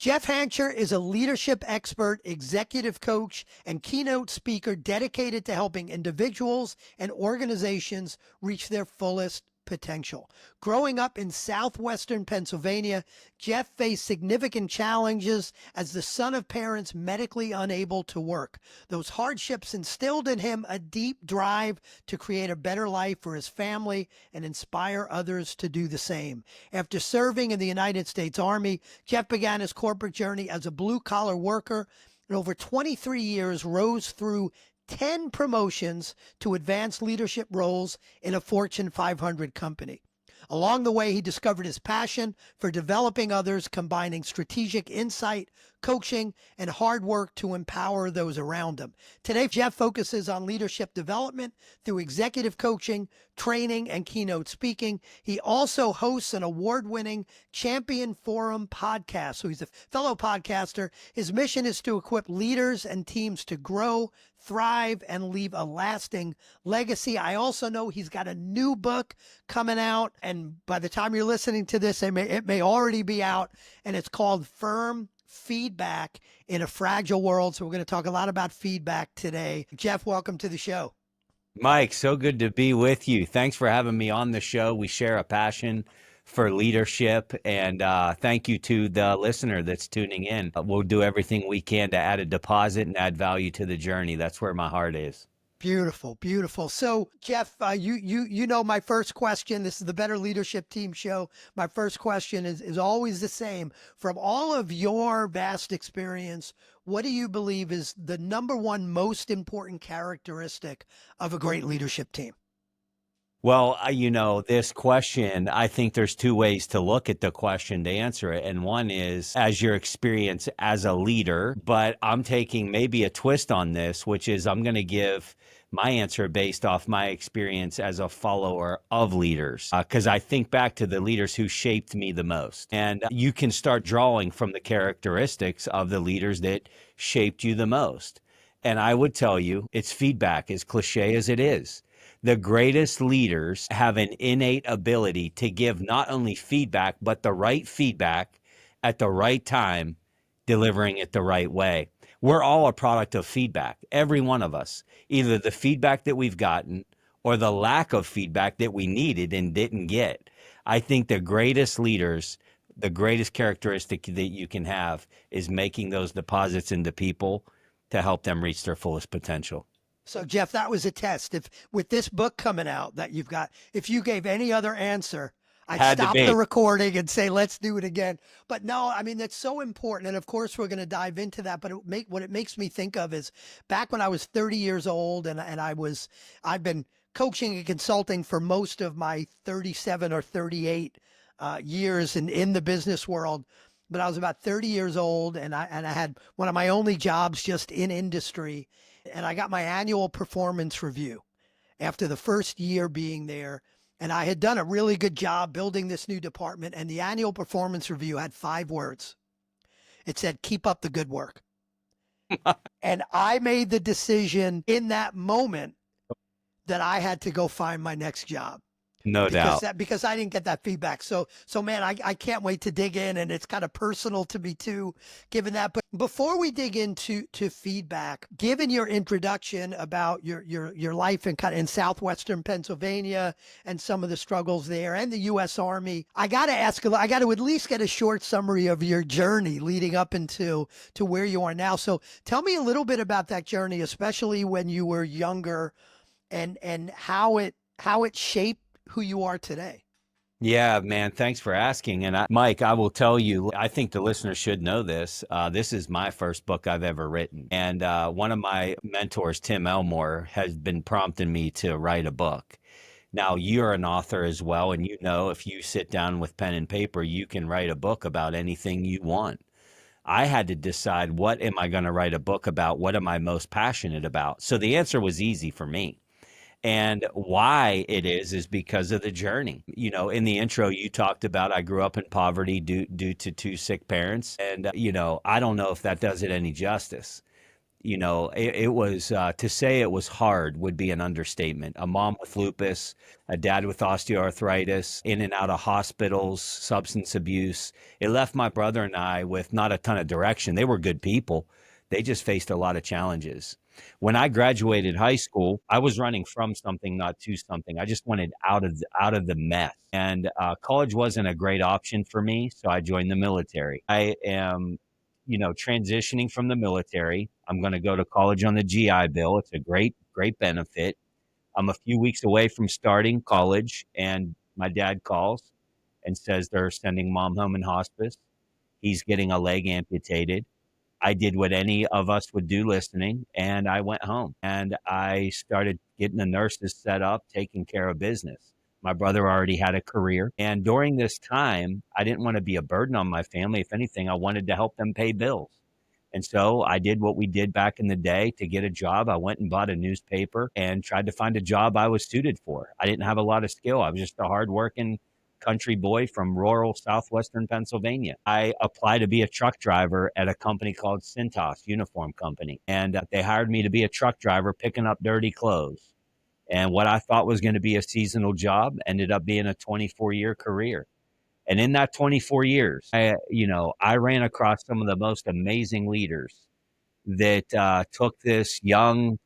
Jeff Hancher is a leadership expert, executive coach, and keynote speaker dedicated to helping individuals and organizations reach their fullest potential. Growing up in southwestern Pennsylvania, Jeff faced significant challenges as the son of parents medically unable to work. Those hardships instilled in him a deep drive to create a better life for his family and inspire others to do the same. After serving in the United States Army, Jeff began his corporate journey as a blue-collar worker, and over 23 years rose through 10 promotions to advanced leadership roles in a Fortune 500 company. Along the way, he discovered his passion for developing others, combining strategic insight, coaching, and hard work to empower those around him. Today, Jeff focuses on leadership development through executive coaching, training, and keynote speaking. He also hosts an award-winning Champion Forum podcast. So he's a fellow podcaster. His mission is to equip leaders and teams to grow, thrive, and leave a lasting legacy. I also know he's got a new book coming out, and by the time you're listening to this, it may already be out, and it's called Firm Feedback in a Fragile World. So we're going to talk a lot about feedback today. Jeff, welcome to the show. Mike, so good to be with you. Thanks for having me on the show. We share a passion for leadership, and thank you to the listener that's tuning in. We'll do everything we can to add a deposit and add value to the journey. That's where my heart is. Beautiful, beautiful. So, Jeff, you know my first question. This is the Better Leadership Team show. My first question is always the same. From all of your vast experience, what do you believe is the number one most important characteristic of a great leadership team? Well, this question, I think there's two ways to look at the question to answer it. And one is as your experience as a leader, but I'm taking maybe a twist on this, which is I'm going to give my answer based off my experience as a follower of leaders, because I think back to the leaders who shaped me the most. And you can start drawing from the characteristics of the leaders that shaped you the most. And I would tell you it's feedback, as cliche as it is. The greatest leaders have an innate ability to give not only feedback, but the right feedback at the right time, delivering it the right way. We're all a product of feedback, every one of us, either the feedback that we've gotten or the lack of feedback that we needed and didn't get. I think the greatest leaders, the greatest characteristic that you can have is making those deposits into people to help them reach their fullest potential. So, Jeff, that was a test. If with this book coming out that you've got, if you gave any other answer, I'd stop the recording and say, let's do it again. But no, I mean, that's so important. And of course, we're going to dive into that. But what it makes me think of is back when I was 30 years old and I've been coaching and consulting for most of my 37 or 38 years in the business world. But I was about 30 years old and I had one of my only jobs just in industry. And I got my annual performance review after the first year being there. And I had done a really good job building this new department. And the annual performance review had 5 words. It said, keep up the good work. And I made the decision in that moment that I had to go find my next job. No doubt. Because I didn't get that feedback. So man, I can't wait to dig in, and it's kind of personal to me too, given that. But before we dig into feedback, given your introduction about your life in southwestern Pennsylvania and some of the struggles there and the U.S. Army, I got to at least get a short summary of your journey leading up to where you are now. So tell me a little bit about that journey, especially when you were younger, and how it shaped who you are today. Yeah, man. Thanks for asking. And Mike, I will tell you, I think the listeners should know this. This is my first book I've ever written. And one of my mentors, Tim Elmore, has been prompting me to write a book. Now, you're an author as well. And if you sit down with pen and paper, you can write a book about anything you want. I had to decide, what am I going to write a book about? What am I most passionate about? So the answer was easy for me. And why it is because of the journey. In the intro, you talked about I grew up in poverty due to 2 sick parents. And, I don't know if that does it any justice. it was to say it was hard would be an understatement. A mom with lupus, a dad with osteoarthritis, in and out of hospitals, substance abuse. It left my brother and I with not a ton of direction. They were good people. They just faced a lot of challenges. When I graduated high school, I was running from something, not to something. I just wanted out of the mess, and college wasn't a great option for me, so I joined the military. I am, transitioning from the military. I'm going to go to college on the GI Bill. It's a great benefit. I'm a few weeks away from starting college, and my dad calls and says they're sending mom home in hospice. He's getting a leg amputated. I did what any of us would do listening, and I went home and I started getting the nurses set up, taking care of business. My brother already had a career. And during this time, I didn't want to be a burden on my family. If anything, I wanted to help them pay bills. And so I did what we did back in the day to get a job. I went and bought a newspaper and tried to find a job I was suited for. I didn't have a lot of skill. I was just a hardworking country boy from rural southwestern Pennsylvania. I applied to be a truck driver at a company called Cintas Uniform Company. And they hired me to be a truck driver picking up dirty clothes. And what I thought was going to be a seasonal job ended up being a 24-year career. And in that 24 years, I ran across some of the most amazing leaders that took this young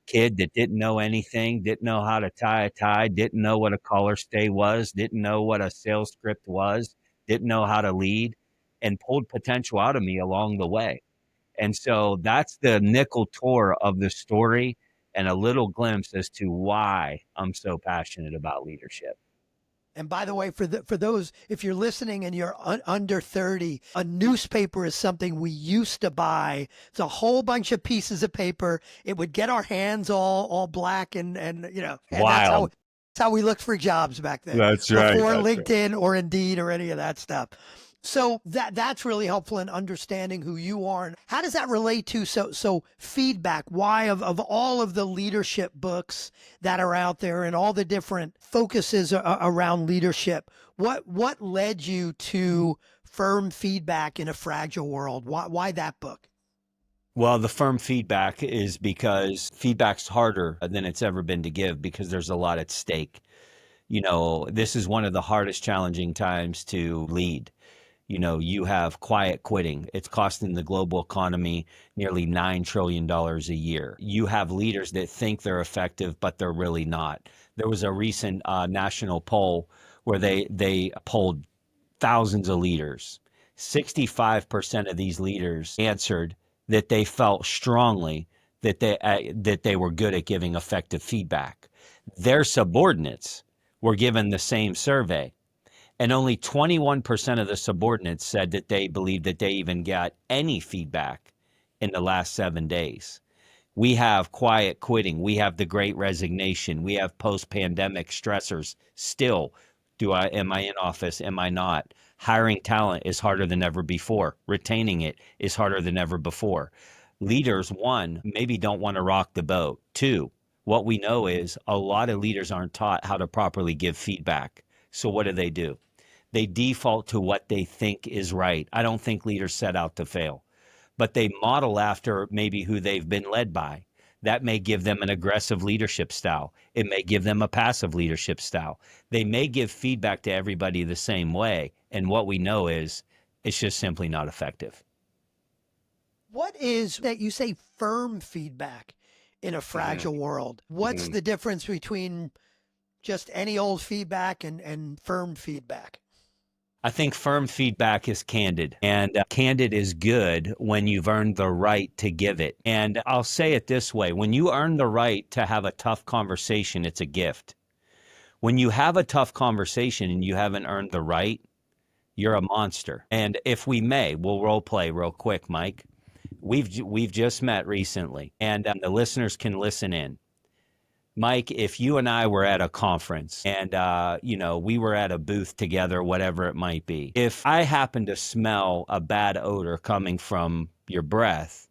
kid that didn't know anything, didn't know how to tie a tie, didn't know what a collar stay was, didn't know what a sales script was, didn't know how to lead, and pulled potential out of me along the way. And so that's the nickel tour of the story and a little glimpse as to why I'm so passionate about leadership. And by the way, for those, if you're listening and you're under 30, a newspaper is something we used to buy. It's a whole bunch of pieces of paper. It would get our hands all black and Wild. that's how we looked for jobs back then. That's right. Before That's right. LinkedIn or Indeed or any of that stuff. So that's really helpful in understanding who you are. And how does that relate to so feedback? Why of all of the leadership books that are out there and all the different focuses around leadership, what led you to firm feedback in a fragile world? Why that book? Well, the firm feedback is because feedback's harder than it's ever been to give because there's a lot at stake. This is one of the hardest challenging times to lead. You have quiet quitting. It's costing the global economy nearly $9 trillion a year. You have leaders that think they're effective, but they're really not. There was a recent national poll where they polled thousands of leaders. 65% of these leaders answered that they felt strongly that they were good at giving effective feedback. Their subordinates were given the same survey, and only 21% of the subordinates said that they believed that they even got any feedback in the last 7 days. We have quiet quitting. We have the great resignation. We have post-pandemic stressors. Still, am I in office? Am I not? Hiring talent is harder than ever before. Retaining it is harder than ever before. Leaders, one, maybe don't want to rock the boat. Two, what we know is a lot of leaders aren't taught how to properly give feedback. So what do? They default to what they think is right. I don't think leaders set out to fail, but they model after maybe who they've been led by. That may give them an aggressive leadership style. It may give them a passive leadership style. They may give feedback to everybody the same way. And what we know is it's just simply not effective. What is that you say firm feedback in a fragile world? What's the difference between just any old feedback and firm feedback? I think firm feedback is candid, and candid is good when you've earned the right to give it. And I'll say it this way. When you earn the right to have a tough conversation, it's a gift. When you have a tough conversation and you haven't earned the right, you're a monster. And if we may, we'll role play real quick, Mike. We've just met recently, and the listeners can listen in. Mike, if you and I were at a conference and, we were at a booth together, whatever it might be, if I happened to smell a bad odor coming from your breath,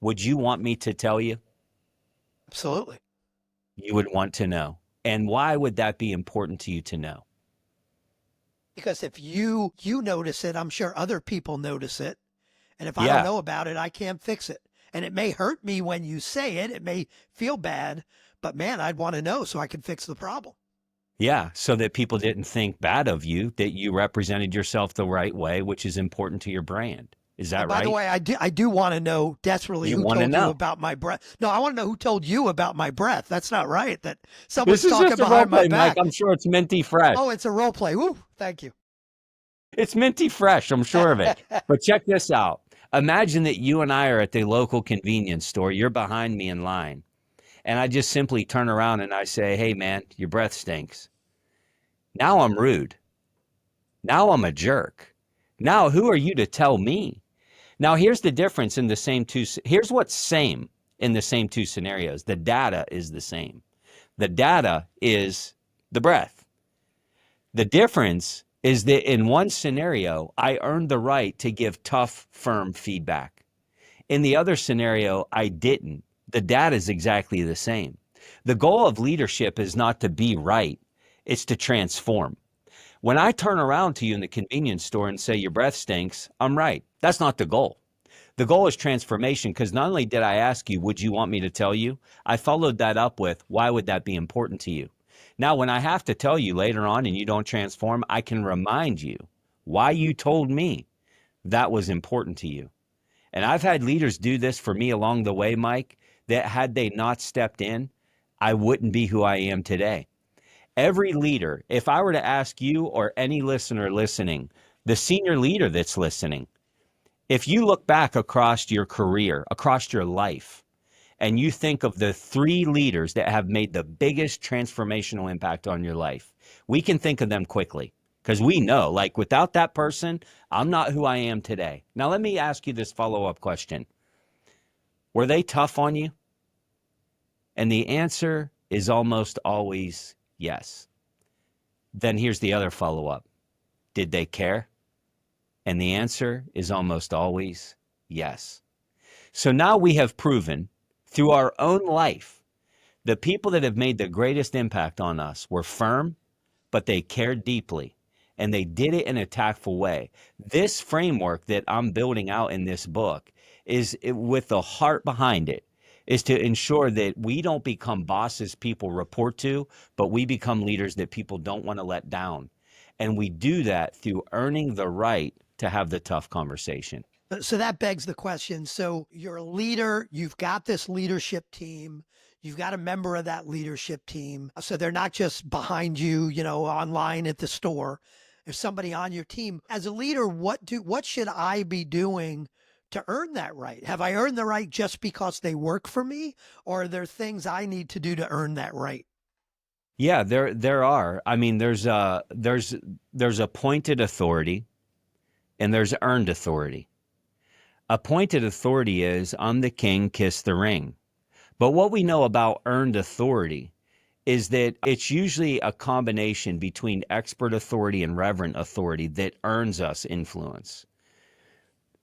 would you want me to tell you? Absolutely. You would want to know. And why would that be important to you to know? Because if you notice it, I'm sure other people notice it. And if I Yeah. don't know about it, I can't fix it. And it may hurt me when you say it. It may feel bad, but man, I'd want to know so I can fix the problem. Yeah, so that people didn't think bad of you, that you represented yourself the right way, which is important to your brand. Is And that by the right? way, I do want to know desperately You who want to told you know. about my breath. No, I want to know who told you about my breath. That's not right. That This someone's is talking just a role behind my play, Mike. back. I'm sure it's minty fresh. Oh, it's a role play. Woo, thank you. It's minty fresh. I'm sure of it. But check this out. Imagine that you and I are at the local convenience store. You're behind me in line. And I just simply turn around and I say, hey, man, your breath stinks. Now I'm rude. Now I'm a jerk. Now who are you to tell me? Now here's the difference in the same two. Here's what's same in the same two scenarios. The data is the same. The data is the breath. The difference is that in one scenario, I earned the right to give tough, firm feedback. In the other scenario, I didn't. The data is exactly the same. The goal of leadership is not to be right, it's to transform. When I turn around to you in the convenience store and say your breath stinks, I'm right. That's not the goal. The goal is transformation, because not only did I ask you, would you want me to tell you? I followed that up with, why would that be important to you? Now, when I have to tell you later on and you don't transform, I can remind you why you told me that was important to you. And I've had leaders do this for me along the way, Mike, that had they not stepped in, I wouldn't be who I am today. Every leader, if I were to ask you or any listener listening, the senior leader that's listening, if you look back across your career, across your life, and you think of the three leaders that have made the biggest transformational impact on your life, we can think of them quickly because we know, like, without that person, I'm not who I am today. Now, let me ask you this follow-up question. Were they tough on you? And the answer is almost always yes. Then here's the other follow-up. Did they care? And the answer is almost always yes. So now we have proven through our own life, the people that have made the greatest impact on us were firm, but they cared deeply, and they did it in a tactful way. This framework that I'm building out in this book is with the heart behind it, is to ensure that we don't become bosses people report to, but we become leaders that people don't want to let down. And we do that through earning the right to have the tough conversation. So that begs the question. So you're a leader, you've got this leadership team, you've got a member of that leadership team. So they're not just behind you, online at the store. There's somebody on your team. As a leader, what should I be doing to earn that right? Have I earned the right just because they work for me, or are there things I need to do to earn that right? Yeah, there are. I mean, there's appointed authority and there's earned authority. Appointed authority is, I'm the king, kiss the ring. But what we know about earned authority is that it's usually a combination between expert authority and reverent authority that earns us influence.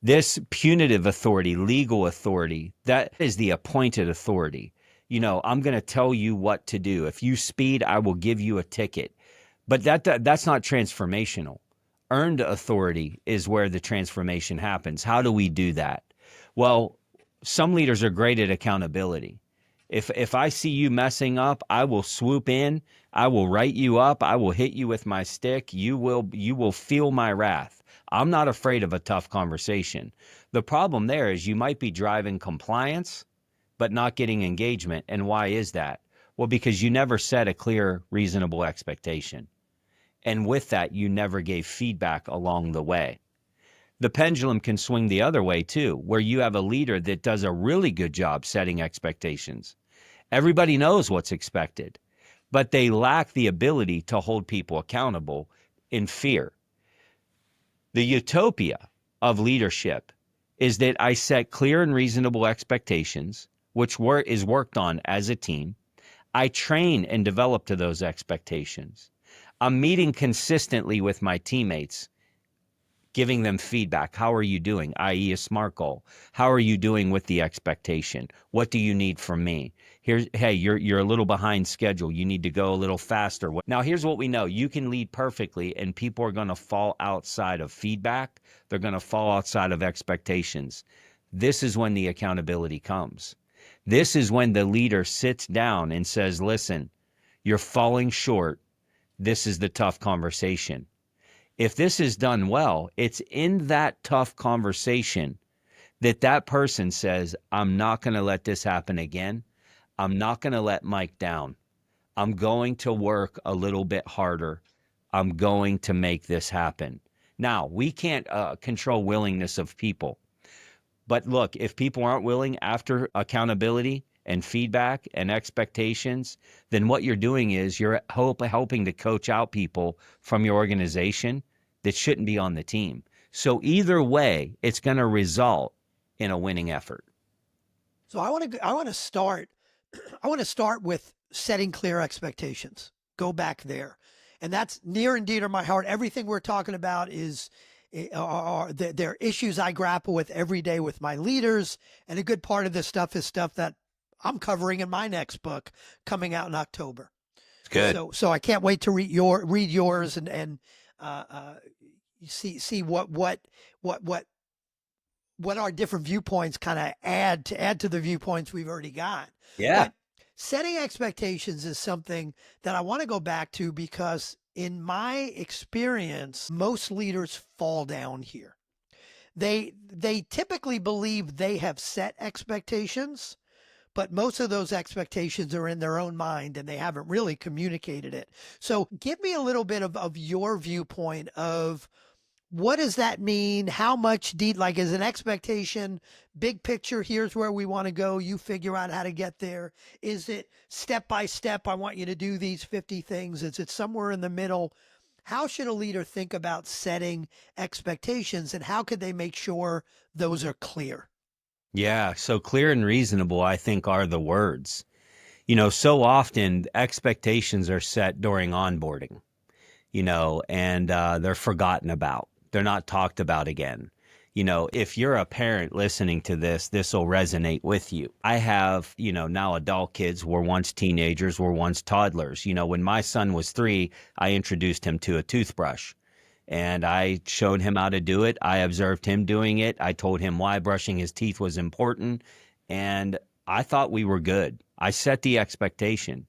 This punitive authority, legal authority, that is the appointed authority. I'm going to tell you what to do. If you speed, I will give you a ticket. But that's not transformational. Earned authority is where the transformation happens. How do we do that? Well, some leaders are great at accountability. If I see you messing up, I will swoop in, I will write you up, I will hit you with my stick. You will feel my wrath. I'm not afraid of a tough conversation. The problem there is you might be driving compliance, but not getting engagement. And why is that? Well, because you never set a clear, reasonable expectation. And with that, you never gave feedback along the way. The pendulum can swing the other way too, where you have a leader that does a really good job setting expectations. Everybody knows what's expected, but they lack the ability to hold people accountable in fear. The utopia of leadership is that I set clear and reasonable expectations, which is worked on as a team. I train and develop to those expectations. I'm meeting consistently with my teammates, giving them feedback. How are you doing? I.e. a SMART goal. How are you doing with the expectation? What do you need from me? Hey, you're a little behind schedule. You need to go a little faster. Now, here's what we know. You can lead perfectly, and people are going to fall outside of feedback. They're going to fall outside of expectations. this is when the accountability comes. This is when the leader sits down and says, listen, you're falling short. This is the tough conversation. If this is done well, it's in that tough conversation that that person says, I'm not going to let this happen again. I'm not going to let Mike down. I'm going to work a little bit harder. I'm going to make this happen. Now, we can't control willingness of people. But look, if people aren't willing after accountability and feedback and expectations, then what you're doing is you're helping to coach out people from your organization that shouldn't be on the team. So either way, it's going to result in a winning effort. So I want to start with setting clear expectations. Go back there. And that's near and dear to my heart. Everything we're talking about they're issues I grapple with every day with my leaders. And a good part of this stuff is stuff that I'm covering in my next book coming out in October. It's good. So I can't wait to read yours and see what our different viewpoints kind of add to the viewpoints we've already got. Yeah. But setting expectations is something that I want to go back to because in my experience, most leaders fall down here. They typically believe they have set expectations, but most of those expectations are in their own mind and they haven't really communicated it. So give me a little bit of your viewpoint of what does that mean? How much like is an expectation, big picture, here's where we want to go, you figure out how to get there? Is it step by step, I want you to do these 50 things? Is it somewhere in the middle? How should a leader think about setting expectations and how could they make sure those are clear? Yeah. So clear and reasonable, I think, are the words. So often expectations are set during onboarding, and they're forgotten about. They're not talked about again. If you're a parent listening to this, this will resonate with you. I have, now adult kids, were once teenagers, were once toddlers. When my son was 3, I introduced him to a toothbrush and I showed him how to do it. I observed him doing it. I told him why brushing his teeth was important. And I thought we were good. I set the expectation.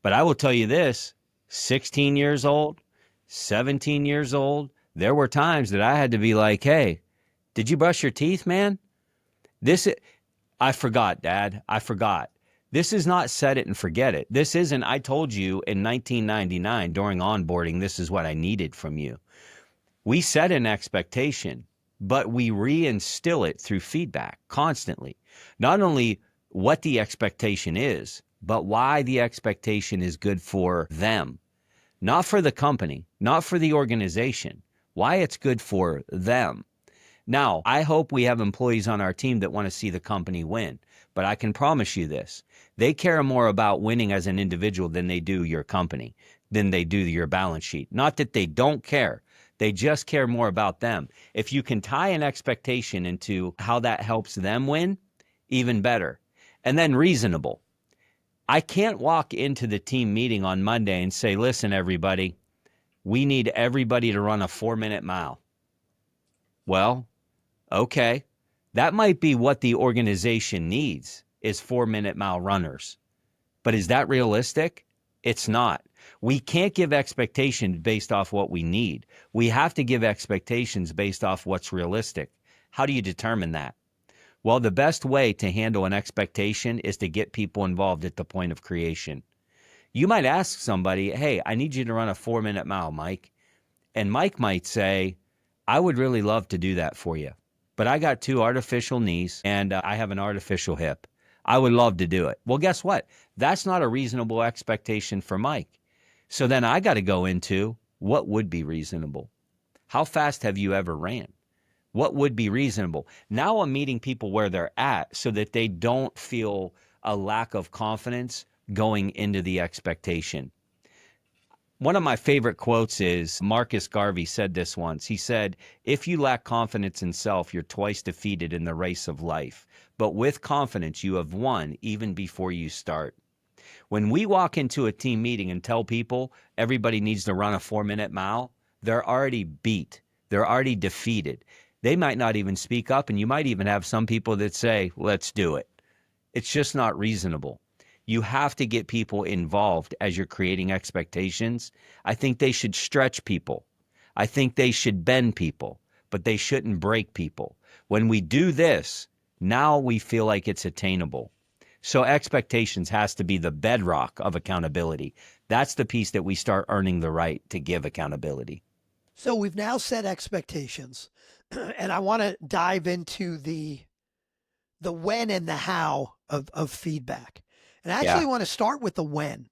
But I will tell you this, 16 years old, 17 years old, there were times that I had to be like, hey, did you brush your teeth, man? I forgot, Dad. I forgot. This is not set it and forget it. This isn't, I told you in 1999 during onboarding, this is what I needed from you. We set an expectation, but we reinstill it through feedback constantly. Not only what the expectation is, but why the expectation is good for them. Not for the company, not for the organization, why it's good for them. Now, I hope we have employees on our team that want to see the company win, but I can promise you this. They care more about winning as an individual than they do your company, than they do your balance sheet. Not that they don't care. They just care more about them. If you can tie an expectation into how that helps them win, even better. And then reasonable. I can't walk into the team meeting on Monday and say, listen, everybody, we need everybody to run a 4-minute mile. Well, okay, that might be what the organization needs is 4-minute mile runners. But is that realistic? It's not. We can't give expectations based off what we need. We have to give expectations based off what's realistic. How do you determine that? Well, the best way to handle an expectation is to get people involved at the point of creation. You might ask somebody, hey, I need you to run a 4-minute mile, Mike. And Mike might say, I would really love to do that for you, but I got 2 artificial knees and I have an artificial hip. I would love to do it. Well, guess what? That's not a reasonable expectation for Mike. So then I got to go into what would be reasonable. How fast have you ever ran? What would be reasonable? Now I'm meeting people where they're at so that they don't feel a lack of confidence going into the expectation. One of my favorite quotes is Marcus Garvey said this once. He said, if you lack confidence in self, you're twice defeated in the race of life. But with confidence, you have won even before you start. When we walk into a team meeting and tell people everybody needs to run a 4-minute mile, they're already beat. They're already defeated. They might not even speak up, and you might even have some people that say, let's do it. It's just not reasonable. You have to get people involved as you're creating expectations. I think they should stretch people. I think they should bend people, but they shouldn't break people. When we do this, now we feel like it's attainable. So expectations has to be the bedrock of accountability. That's the piece that we start earning the right to give accountability. So we've now set expectations, and I want to dive into the when and the how of feedback. And I Yeah. actually want to start with the when.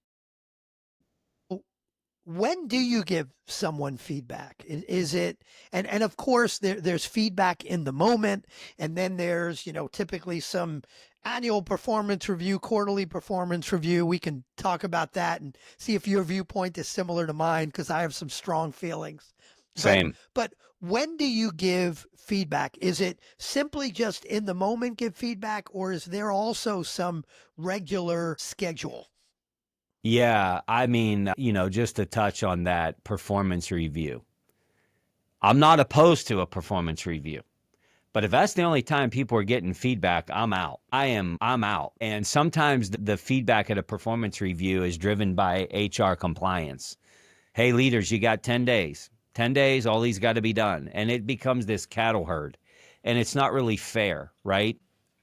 When do you give someone feedback? Is it, and of course there's feedback in the moment, and then there's, typically some annual performance review, quarterly performance review. We can talk about that and see if your viewpoint is similar to mine, because I have some strong feelings. But Same. but when do you give feedback? Is it simply just in the moment give feedback, or is there also some regular schedule? Yeah. I mean, just to touch on that performance review, I'm not opposed to a performance review. But if that's the only time people are getting feedback, I'm out. I'm out. And sometimes the feedback at a performance review is driven by HR compliance. Hey, leaders, you got 10 days. 10 days, all these got to be done. And it becomes this cattle herd. And it's not really fair, right?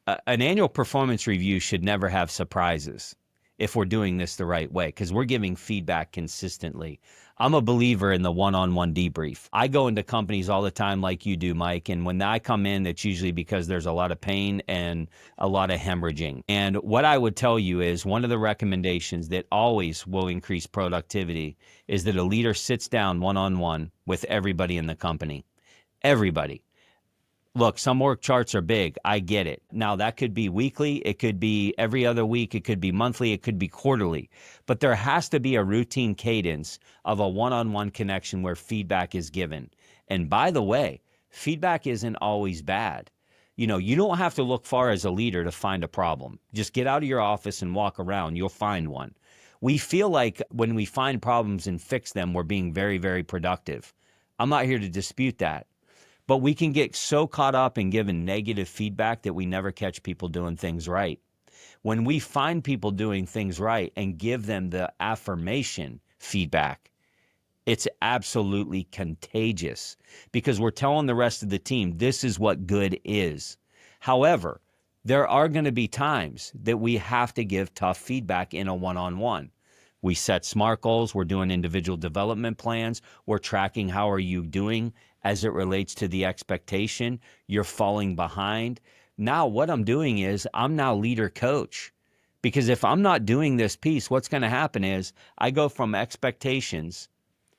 An annual performance review should never have surprises if we're doing this the right way, because we're giving feedback consistently. I'm a believer in the one-on-one debrief. I go into companies all the time like you do, Mike, and when I come in, it's usually because there's a lot of pain and a lot of hemorrhaging. And what I would tell you is one of the recommendations that always will increase productivity is that a leader sits down one-on-one with everybody in the company. Everybody. Look, some org charts are big. I get it. Now, that could be weekly. It could be every other week. It could be monthly. It could be quarterly. But there has to be a routine cadence of a one-on-one connection where feedback is given. And by the way, feedback isn't always bad. You don't have to look far as a leader to find a problem. Just get out of your office and walk around. You'll find one. We feel like when we find problems and fix them, we're being very, very productive. I'm not here to dispute that. But we can get so caught up in giving negative feedback that we never catch people doing things right. When we find people doing things right and give them the affirmation feedback, it's absolutely contagious because we're telling the rest of the team this is what good is. However, there are going to be times that we have to give tough feedback in a one-on-one. We set SMART goals. We're doing individual development plans. We're tracking how are you doing as it relates to the expectation. You're falling behind. Now what I'm doing is I'm now leader coach, because if I'm not doing this piece, what's going to happen is I go from expectations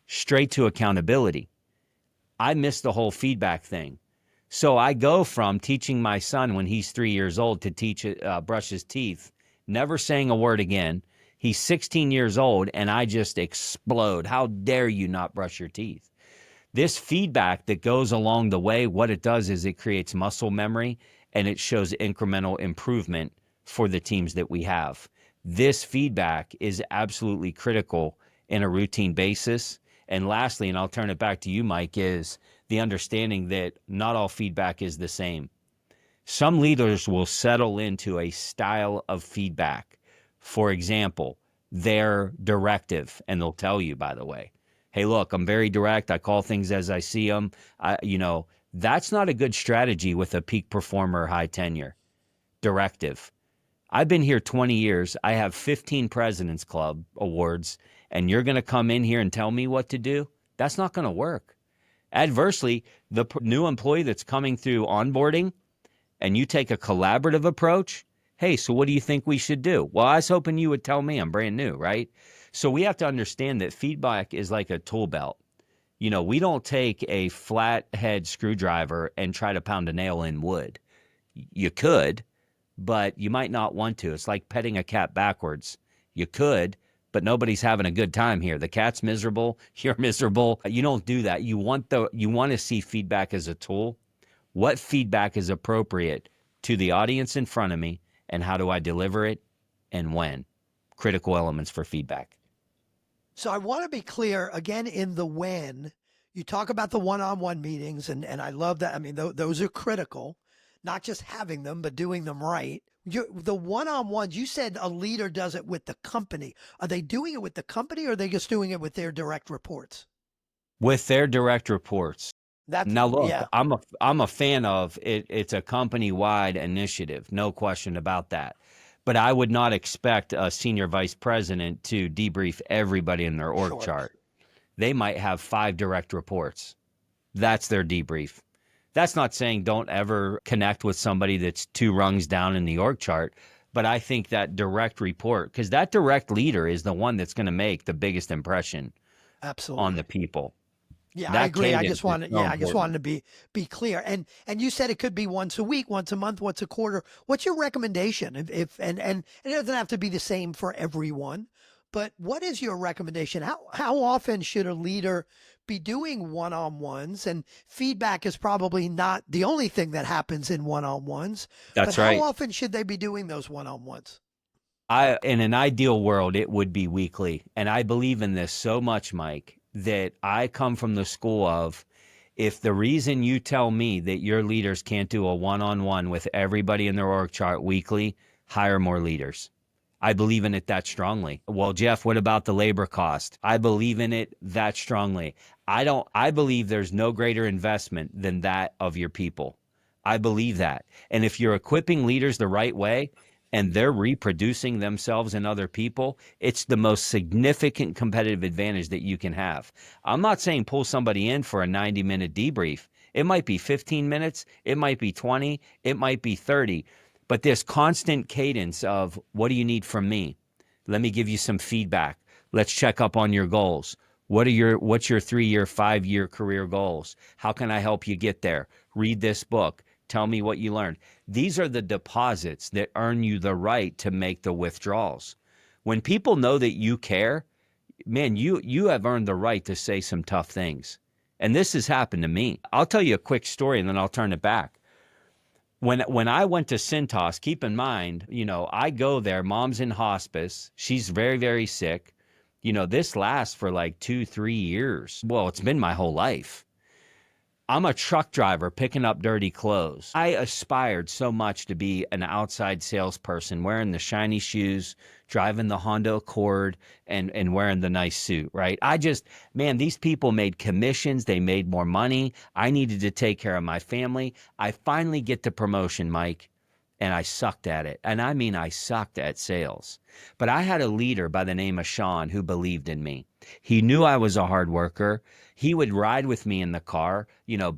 straight to accountability. I miss the whole feedback thing. So I go from teaching my son when he's 3 years old to brush his teeth, never saying a word again. He's 16 years old and I just explode. How dare you not brush your teeth? This feedback that goes along the way, what it does is it creates muscle memory and it shows incremental improvement for the teams that we have. This feedback is absolutely critical in a routine basis. And lastly, and I'll turn it back to you, Mike, is the understanding that not all feedback is the same. Some leaders will settle into a style of feedback. For example, their directive, and they'll tell you, by the way, hey, look, I'm very direct. I call things as I see them. That's not a good strategy with a peak performer, high tenure. Directive. I've been here 20 years. I have 15 President's Club awards, and you're going to come in here and tell me what to do? That's not going to work. Adversely, the new employee that's coming through onboarding and you take a collaborative approach, hey, so what do you think we should do? Well, I was hoping you would tell me. I'm brand new, right? So we have to understand that feedback is like a tool belt. We don't take a flathead screwdriver and try to pound a nail in wood. You could, but you might not want to. It's like petting a cat backwards. You could, but nobody's having a good time here. The cat's miserable. You're miserable. You don't do that. You want to see feedback as a tool. What feedback is appropriate to the audience in front of me, and how do I deliver it and when? Critical elements for feedback. So I want to be clear again in the when. You talk about the one-on-one meetings, and I love that. I mean, those are critical, not just having them, but doing them right. The one-on-ones, you said a leader does it with the company. Are they doing it with the company, or are they just doing it with their direct reports? With their direct reports. That's, Now, look, yeah, I'm a fan of it. It's a company-wide initiative, no question about that. But I would not expect a senior vice president to debrief everybody in their org sure. chart. They might have 5 direct reports. That's their debrief. That's not saying don't ever connect with somebody that's 2 rungs down in the org chart, but I think that direct report, because that direct leader is the one that's going to make the biggest impression on the Absolutely. people. Yeah, I That agree. cadence is so I just important. wanted to be clear. And you said it could be once a week, once a month, once a quarter. What's your recommendation? If and it doesn't have to be the same for everyone, but what is your recommendation? How often should a leader be doing one-on-ones? And feedback is probably not the only thing that happens in one-on-ones, but That's how right. often should they be doing those one-on-ones? In an ideal world, it would be weekly. And I believe in this so much, Mike, that I come from the school of if the reason you tell me that your leaders can't do a one-on-one with everybody in their org chart weekly, hire more leaders. I believe in it that strongly. Well, Jeff, what about the labor cost? I believe in it that strongly. I believe there's no greater investment than that of your people. I believe that. And if you're equipping leaders the right way and they're reproducing themselves in other people, it's the most significant competitive advantage that you can have. I'm not saying pull somebody in for a 90-minute debrief. It might be 15 minutes, it might be 20, it might be 30. But this constant cadence of what do you need from me? Let me give you some feedback. Let's check up on your goals. What's your 3-year, 5-year career goals? How can I help you get there? Read this book. Tell me what you learned. These are the deposits that earn you the right to make the withdrawals. When people know that you care, man, you have earned the right to say some tough things. And this has happened to me. I'll tell you a quick story and then I'll turn it back. When I went to Cintas, keep in mind, I go there, mom's in hospice. She's very, very sick. This lasts for like 2, 3 years. Well, it's been my whole life. I'm a truck driver picking up dirty clothes. I aspired so much to be an outside salesperson, wearing the shiny shoes, driving the Honda Accord, and wearing the nice suit, right? Man, these people made commissions. They made more money. I needed to take care of my family. I finally get the promotion, Mike, and I sucked at it. And I mean, I sucked at sales. But I had a leader by the name of Sean who believed in me. He knew I was a hard worker. He would ride with me in the car,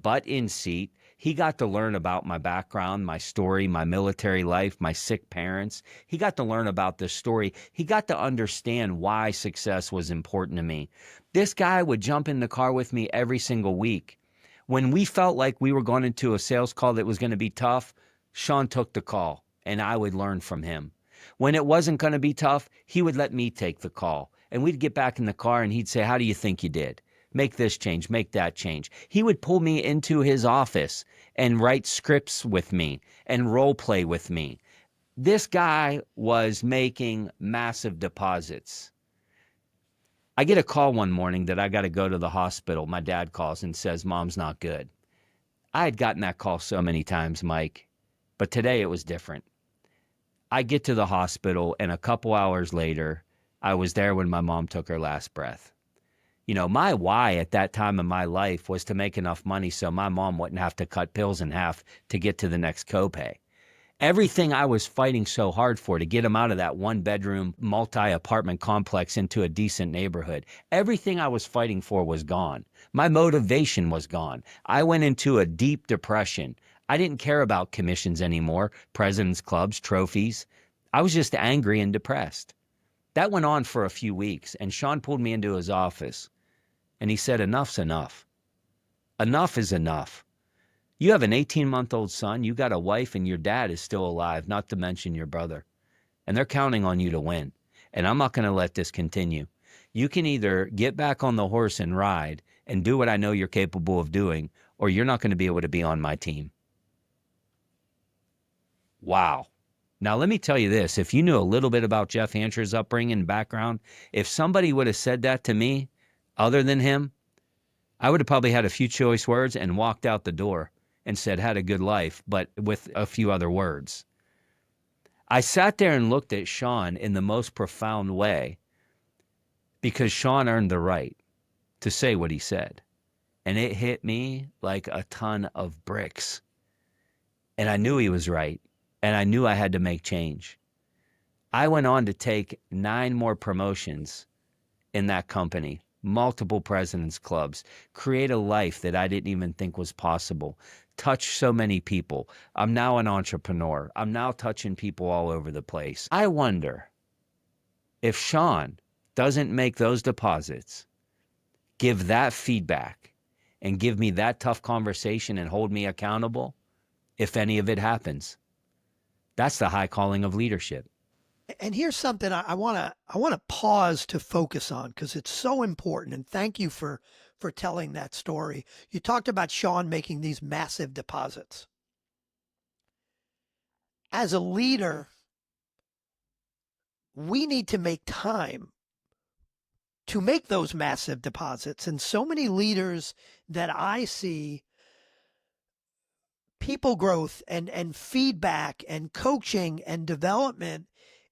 butt in seat. He got to learn about my background, my story, my military life, my sick parents. He got to learn about this story. He got to understand why success was important to me. This guy would jump in the car with me every single week. When we felt like we were going into a sales call that was going to be tough, Sean took the call and I would learn from him. When it wasn't going to be tough, he would let me take the call. And we'd get back in the car and he'd say, how do you think you did? Make this change, make that change. He would pull me into his office and write scripts with me and role play with me. This guy was making massive deposits. I get a call one morning that I got to go to the hospital. My dad calls and says, Mom's not good. I had gotten that call so many times, Mike, but today it was different. I get to the hospital, and a couple hours later, I was there when my mom took her last breath. My why at that time in my life was to make enough money so my mom wouldn't have to cut pills in half to get to the next copay. Everything I was fighting so hard for to get him out of that 1-bedroom, multi-apartment complex into a decent neighborhood, everything I was fighting for was gone. My motivation was gone. I went into a deep depression. I didn't care about commissions anymore, president's clubs, trophies. I was just angry and depressed. That went on for a few weeks, and Sean pulled me into his office, and he said, enough's enough. Enough is enough. You have an 18-month-old son, you got a wife, and your dad is still alive, not to mention your brother. And they're counting on you to win. And I'm not going to let this continue. You can either get back on the horse and ride and do what I know you're capable of doing, or you're not going to be able to be on my team. Wow. Now, let me tell you this. If you knew a little bit about Jeff Hancher's upbringing and background, if somebody would have said that to me other than him, I would have probably had a few choice words and walked out the door and said, had a good life, but with a few other words. I sat there and looked at Sean in the most profound way because Sean earned the right to say what he said. And it hit me like a ton of bricks. And I knew he was right. And I knew I had to make change. I went on to take 9 more promotions in that company, multiple president's clubs, create a life that I didn't even think was possible, touch so many people. I'm now an entrepreneur. I'm now touching people all over the place. I wonder if Sean doesn't make those deposits, give that feedback, and give me that tough conversation and hold me accountable, if any of it happens. That's the high calling of leadership. And here's something I want to pause to focus on because it's so important. And thank you for telling that story. You talked about Sean making these massive deposits. As a leader, we need to make time to make those massive deposits. And so many leaders that I see, people growth and feedback and coaching and development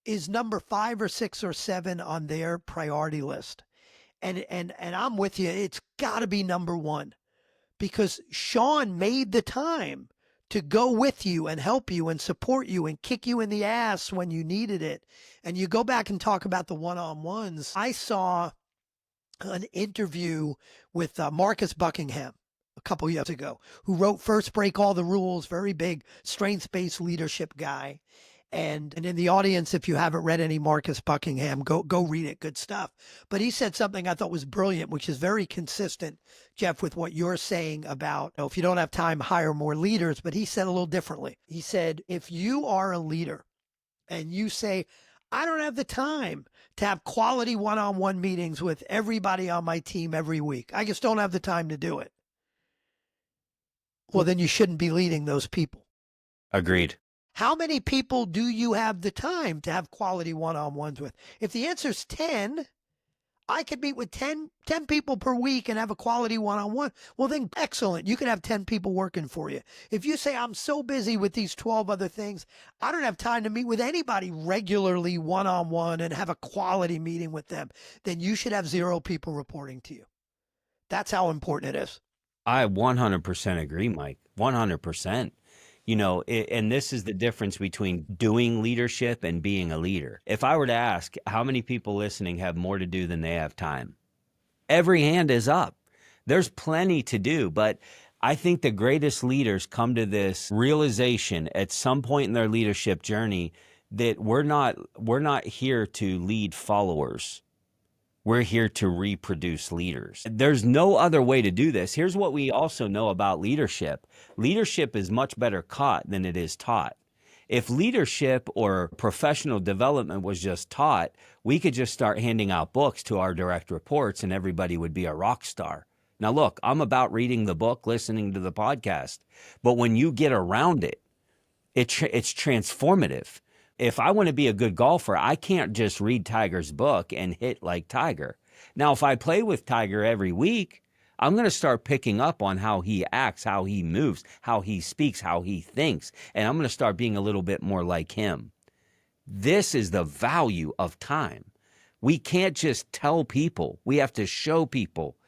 is number 5 or 6 or 7 on their priority list. And I'm with you. It's got to be number 1 because Sean made the time to go with you and help you and support you and kick you in the ass when you needed it. And you go back and talk about the one-on-ones. I saw an interview with Marcus Buckingham a couple years ago, who wrote First Break All the Rules, very big strengths-based leadership guy. And in the audience, if you haven't read any Marcus Buckingham, go read it. Good stuff. But he said something I thought was brilliant, which is very consistent, Jeff, with what you're saying about, if you don't have time, hire more leaders. But he said a little differently. He said, if you are a leader and you say, I don't have the time to have quality one-on-one meetings with everybody on my team every week, I just don't have the time to do it, well, then you shouldn't be leading those people. Agreed. How many people do you have the time to have quality one-on-ones with? If the answer is 10, I could meet with 10 people per week and have a quality one-on-one. Well, then excellent. You can have 10 people working for you. If you say, I'm so busy with these 12 other things, I don't have time to meet with anybody regularly one-on-one and have a quality meeting with them, then you should have 0 people reporting to you. That's how important it is. I 100% agree, Mike. 100%. And this is the difference between doing leadership and being a leader. If I were to ask how many people listening have more to do than they have time, every hand is up. There's plenty to do, but I think the greatest leaders come to this realization at some point in their leadership journey that we're not here to lead followers. We're here to reproduce leaders. There's no other way to do this. Here's what we also know about leadership. Leadership is much better caught than it is taught. If leadership or professional development was just taught, we could just start handing out books to our direct reports and everybody would be a rock star. Now, look, I'm about reading the book, listening to the podcast, but when you get around it, it's transformative. If I want to be a good golfer, I can't just read Tiger's book and hit like Tiger. Now, if I play with Tiger every week, I'm going to start picking up on how he acts, how he moves, how he speaks, how he thinks, and I'm going to start being a little bit more like him. This is the value of time. We can't just tell people. We have to show people.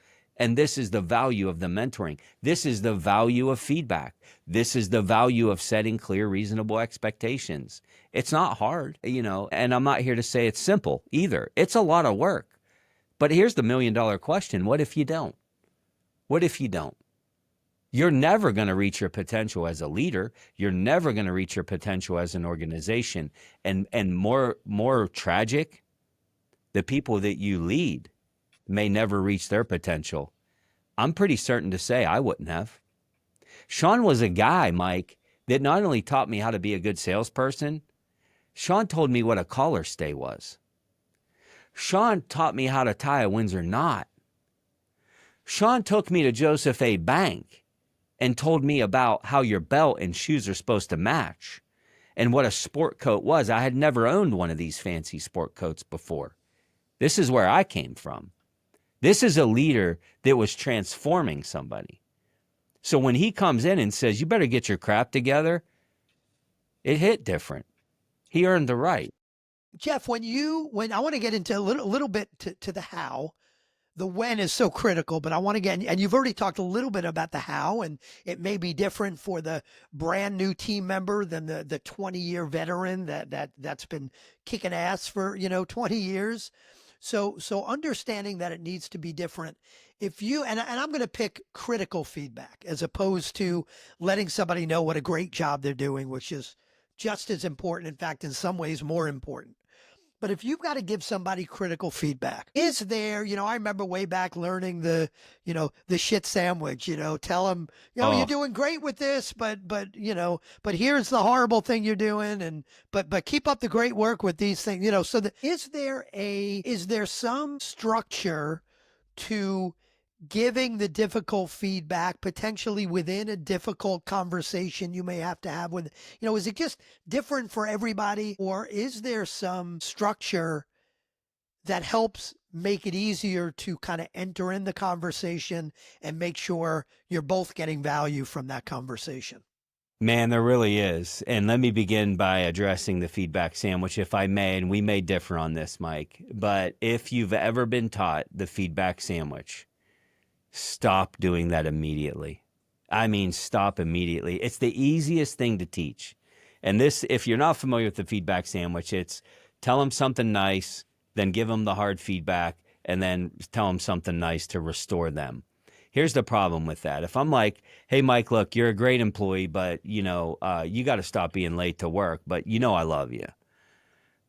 And this is the value of the mentoring. This is the value of feedback. This is the value of setting clear, reasonable expectations. It's not hard, and I'm not here to say it's simple either. It's a lot of work. But here's the $1 million question. What if you don't? What if you don't? You're never going to reach your potential as a leader. You're never going to reach your potential as an organization. And more tragic, the people that you lead may never reach their potential. I'm pretty certain to say I wouldn't have. Sean was a guy, Mike, that not only taught me how to be a good salesperson, Sean told me what a collar stay was. Sean taught me how to tie a Windsor knot. Sean took me to Joseph A. Bank and told me about how your belt and shoes are supposed to match and what a sport coat was. I had never owned one of these fancy sport coats before. This is where I came from. This is a leader that was transforming somebody. So when he comes in and says, you better get your crap together, it hit different. He earned the right. Jeff, when I want to get into a little bit to the how. The when is so critical, but I want to get, and you've already talked a little bit about the how, and it may be different for the brand new team member than the 20-year veteran that's been kicking ass for 20 years. So understanding that it needs to be different. If you and I'm going to pick critical feedback as opposed to letting somebody know what a great job they're doing, which is just as important, in fact, in some ways more important. But if you've got to give somebody critical feedback, is there, I remember way back learning the shit sandwich, tell them, you're doing great with this, but here's the horrible thing you're doing. And, but keep up the great work with these things, so is there some structure to giving the difficult feedback potentially within a difficult conversation you may have to have with, is it just different for everybody, or is there some structure that helps make it easier to kind of enter in the conversation and make sure you're both getting value from that conversation? Man, there really is. And let me begin by addressing the feedback sandwich, if I may, and we may differ on this, Mike. But if you've ever been taught the feedback sandwich, stop doing that immediately. I mean, stop immediately. It's the easiest thing to teach. And this, if you're not familiar with the feedback sandwich, it's tell them something nice, then give them the hard feedback, and then tell them something nice to restore them. Here's the problem with that. If I'm like, hey, Mike, look, you're a great employee, but, you got to stop being late to work, but I love you.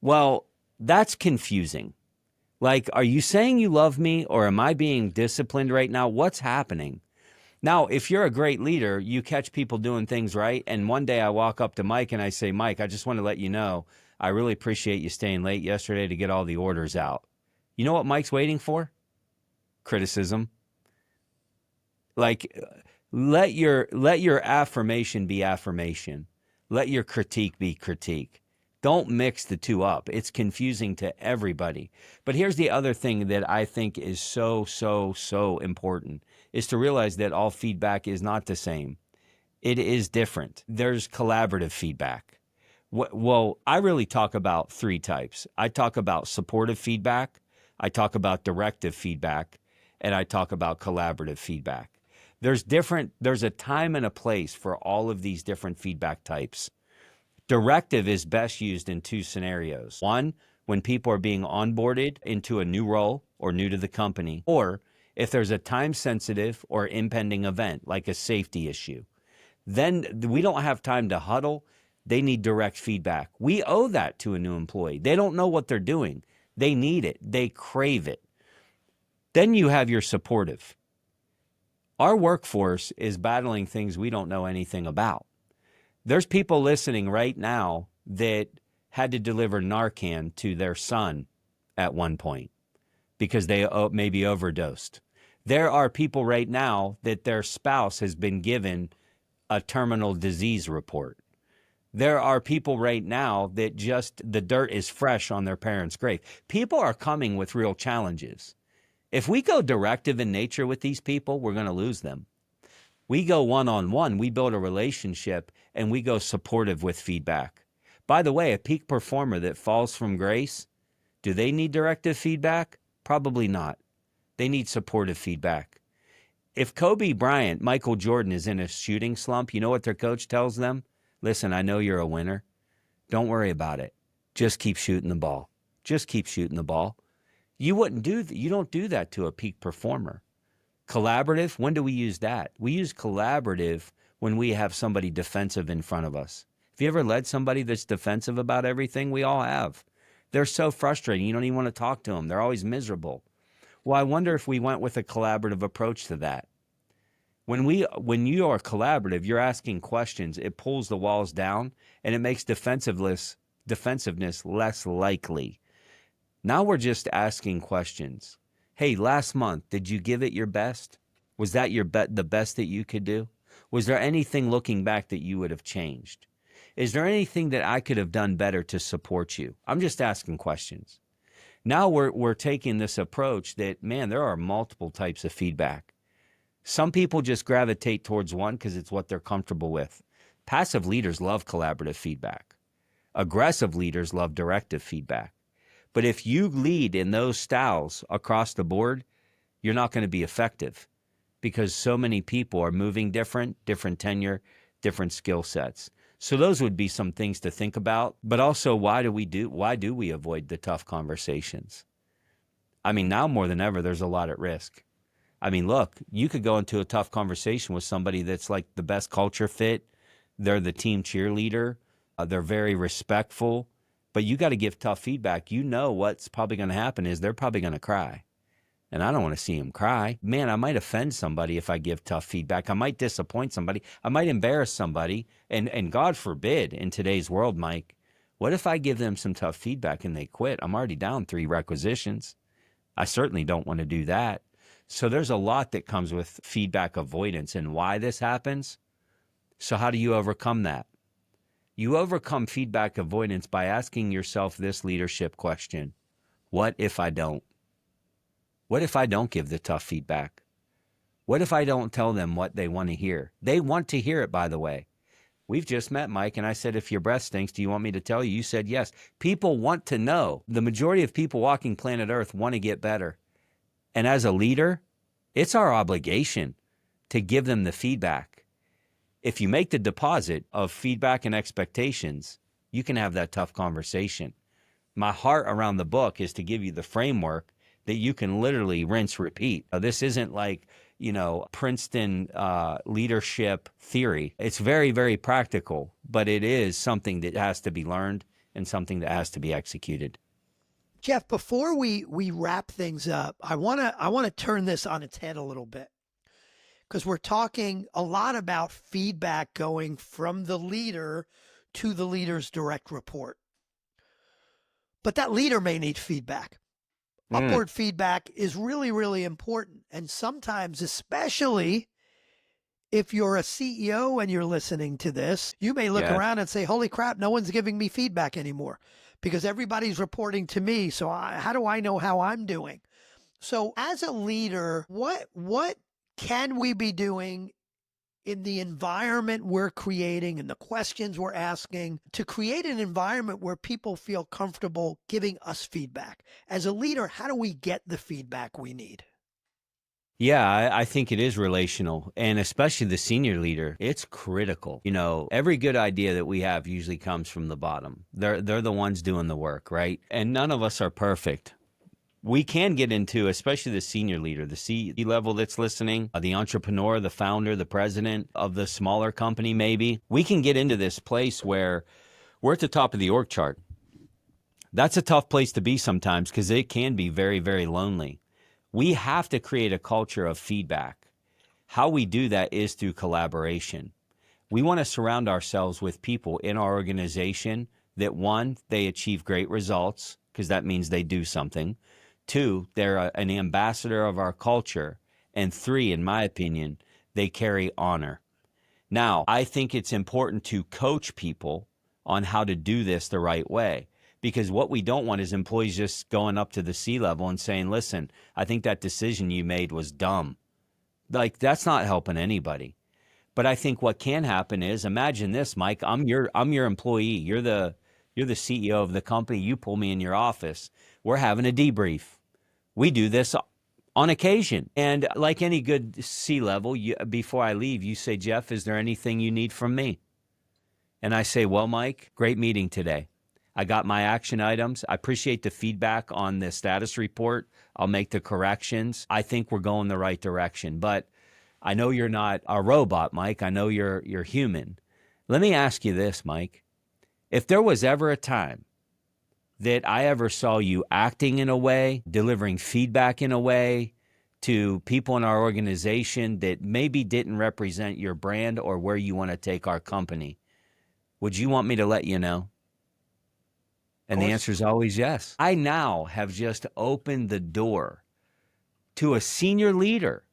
Well, that's confusing. Like, are you saying you love me, or am I being disciplined right now? What's happening? Now, if you're a great leader, you catch people doing things right. And one day I walk up to Mike and I say, Mike, I just want to let you know, I really appreciate you staying late yesterday to get all the orders out. You know what Mike's waiting for? Criticism. Like, let your affirmation be affirmation. Let your critique be critique. Don't mix the two up. It's confusing to everybody. But here's the other thing that I think is so, so, so important, is to realize that all feedback is not the same. It is different. There's collaborative feedback. Well, I really talk about three types. I talk about supportive feedback, I talk about directive feedback, and I talk about collaborative feedback. There's a time and a place for all of these different feedback types. Directive is best used in two scenarios. One, when people are being onboarded into a new role or new to the company, or if there's a time-sensitive or impending event, like a safety issue. Then we don't have time to huddle. They need direct feedback. We owe that to a new employee. They don't know what they're doing. They need it. They crave it. Then you have your supportive. Our workforce is battling things we don't know anything about. There's people listening right now that had to deliver Narcan to their son at one point because they maybe overdosed. There are people right now that their spouse has been given a terminal disease report. There are people right now that just the dirt is fresh on their parents' grave. People are coming with real challenges. If we go directive in nature with these people, we're going to lose them. We go one-on-one, we build a relationship, and we go supportive with feedback. By the way, a peak performer that falls from grace, do they need directive feedback? Probably not. They need supportive feedback. If Kobe Bryant, Michael Jordan is in a shooting slump, you know what their coach tells them? Listen, I know you're a winner. Don't worry about it. Just keep shooting the ball. Just keep shooting the ball. You don't do that to a peak performer. Collaborative, when do we use that? We use collaborative when we have somebody defensive in front of us. Have you ever led somebody that's defensive about everything? We all have. They're so frustrating. You don't even want to talk to them. They're always miserable. Well, I wonder if we went with a collaborative approach to that. When you are collaborative, you're asking questions. It pulls the walls down and it makes defensiveness less likely. Now we're just asking questions. Hey, last month, did you give it your best? Was that the best that you could do? Was there anything looking back that you would have changed? Is there anything that I could have done better to support you? I'm just asking questions. Now we're taking this approach that, man, there are multiple types of feedback. Some people just gravitate towards one because it's what they're comfortable with. Passive leaders love collaborative feedback. Aggressive leaders love directive feedback. But if you lead in those styles across the board, you're not going to be effective because so many people are moving different tenure, different skill sets. So those would be some things to think about. But also, why do we avoid the tough conversations? I mean, now more than ever, there's a lot at risk. I mean, look, you could go into a tough conversation with somebody that's like the best culture fit. They're the team cheerleader. They're very respectful, but you got to give tough feedback. You know what's probably going to happen is they're probably going to cry. And I don't want to see them cry. Man, I might offend somebody if I give tough feedback. I might disappoint somebody. I might embarrass somebody. And God forbid in today's world, Mike, what if I give them some tough feedback and they quit? I'm already down 3 requisitions. I certainly don't want to do that. So there's a lot that comes with feedback avoidance and why this happens. So how do you overcome that? You overcome feedback avoidance by asking yourself this leadership question. What if I don't? What if I don't give the tough feedback? What if I don't tell them what they want to hear? They want to hear it, by the way. We've just met, Mike, and I said, if your breath stinks, do you want me to tell you? You said yes. People want to know. The majority of people walking planet Earth want to get better. And as a leader, it's our obligation to give them the feedback. If you make the deposit of feedback and expectations, you can have that tough conversation. My heart around the book is to give you the framework that you can literally rinse, repeat. This isn't like, Princeton leadership theory. It's very, very practical, but it is something that has to be learned and something that has to be executed. Jeff, before we wrap things up, I want to turn this on its head a little bit, because we're talking a lot about feedback going from the leader to the leader's direct report. But that leader may need feedback. Upward feedback is really, really important. And sometimes, especially if you're a CEO and you're listening to this, you may look around and say, holy crap, no one's giving me feedback anymore because everybody's reporting to me. So how do I know how I'm doing? So as a leader, what can we be doing in the environment we're creating and the questions we're asking to create an environment where people feel comfortable giving us feedback? As a leader, how do we get the feedback we need? Yeah, I think it is relational, and especially the senior leader, it's critical. Every good idea that we have usually comes from the bottom. They're the ones doing the work, right? And none of us are perfect. We can get into, especially the senior leader, the C-level that's listening, the entrepreneur, the founder, the president of the smaller company maybe. We can get into this place where we're at the top of the org chart. That's a tough place to be sometimes because it can be very, very lonely. We have to create a culture of feedback. How we do that is through collaboration. We want to surround ourselves with people in our organization that, one, they achieve great results because that means they do something. 2, they're an ambassador of our culture. And 3, in my opinion, they carry honor. Now, I think it's important to coach people on how to do this the right way, because what we don't want is employees just going up to the C-level and saying, listen, I think that decision you made was dumb. Like, that's not helping anybody. But I think what can happen is, imagine this, Mike, I'm your employee. You're the CEO of the company. You pull me in your office. We're having a debrief. We do this on occasion. And like any good C-level, before I leave, you say, Jeff, is there anything you need from me? And I say, well, Mike, great meeting today. I got my action items. I appreciate the feedback on the status report. I'll make the corrections. I think we're going the right direction. But I know you're not a robot, Mike. I know you're human. Let me ask you this, Mike. If there was ever a time that I ever saw you acting in a way, delivering feedback in a way to people in our organization that maybe didn't represent your brand or where you want to take our company, would you want me to let you know? And the answer is always yes. I now have just opened the door to a senior leader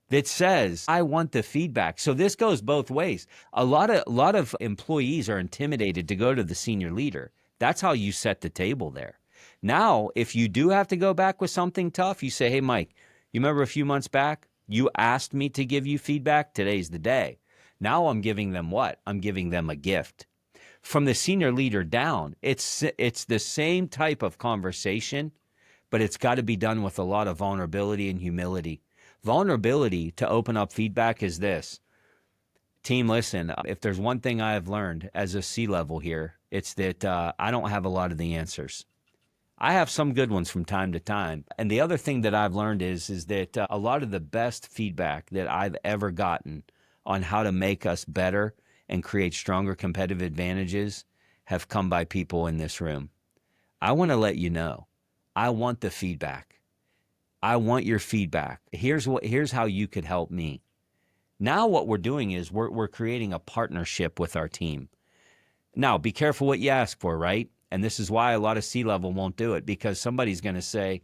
that says, I want the feedback. So this goes both ways. A lot of employees are intimidated to go to the senior leader. That's how you set the table there. Now, if you do have to go back with something tough, you say, hey, Mike, you remember a few months back, you asked me to give you feedback. Today's the day. Now I'm giving them what? I'm giving them a gift. From the senior leader down, it's the same type of conversation, but it's got to be done with a lot of vulnerability and humility. Vulnerability to open up feedback is this. Team, listen, if there's one thing I have learned as a C-level here, it's that I don't have a lot of the answers. I have some good ones from time to time. And the other thing that I've learned is that a lot of the best feedback that I've ever gotten on how to make us better and create stronger competitive advantages have come by people in this room. I want to let you know, I want the feedback. I want your feedback. Here's how you could help me. Now what we're doing is we're creating a partnership with our team. Now, be careful what you ask for, right? And this is why a lot of C-level won't do it, because somebody's going to say,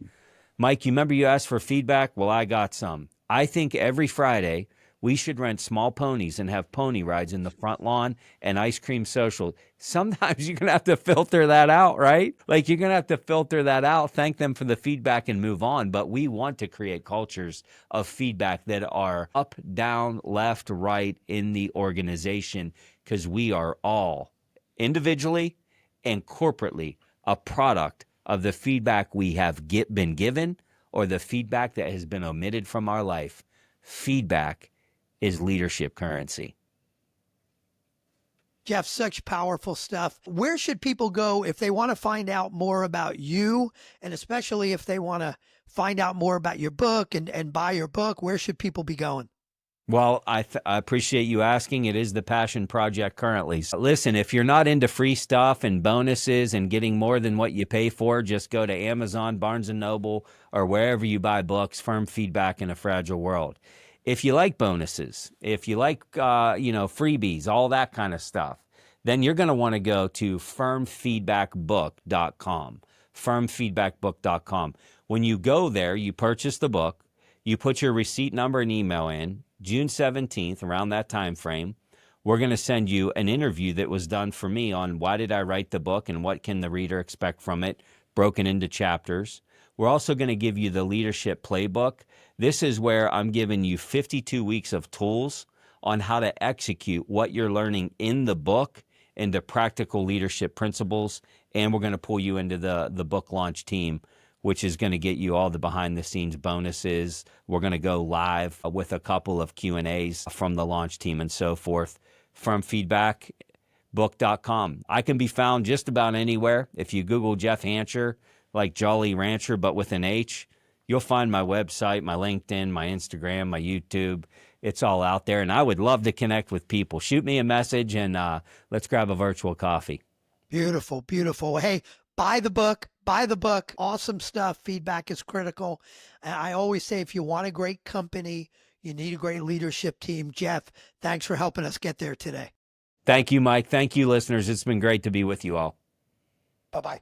Mike, you remember you asked for feedback? Well, I got some. I think every Friday we should rent small ponies and have pony rides in the front lawn and ice cream social. Sometimes you're going to have to filter that out, right? Like you're going to have to filter that out, thank them for the feedback and move on. But we want to create cultures of feedback that are up, down, left, right in the organization, because we are all individually and corporately a product of the feedback we have been given or the feedback that has been omitted from our life. Feedback is leadership currency. Jeff, such powerful stuff. Where should people go if they want to find out more about you, and especially if they want to find out more about your book and buy your book? Where should people be going? Well, I appreciate you asking. It is the passion project currently. So listen, if you're not into free stuff and bonuses and getting more than what you pay for, just go to Amazon, Barnes & Noble, or wherever you buy books, Firm Feedback in a Fragile World. If you like bonuses, if you like, freebies, all that kind of stuff, then you're going to want to go to firmfeedbackbook.com, firmfeedbackbook.com. When you go there, you purchase the book, you put your receipt number and email in. June 17th, around that time frame, we're going to send you an interview that was done for me on why did I write the book and what can the reader expect from it, broken into chapters. We're also going to give you the leadership playbook. This is where I'm giving you 52 weeks of tools on how to execute what you're learning in the book into practical leadership principles. And we're going to pull you into the book launch team, which is going to get you all the behind-the-scenes bonuses. We're going to go live with a couple of Q&As from the launch team and so forth. Firmfeedbackbook.com. I can be found just about anywhere. If you Google Jeff Hancher, like Jolly Rancher, but with an H, you'll find my website, my LinkedIn, my Instagram, my YouTube. It's all out there, and I would love to connect with people. Shoot me a message, and let's grab a virtual coffee. Beautiful, beautiful. Hey, buy the book. Buy the book. Awesome stuff. Feedback is critical. And I always say if you want a great company, you need a great leadership team. Jeff, thanks for helping us get there today. Thank you, Mike. Thank you, listeners. It's been great to be with you all. Bye-bye.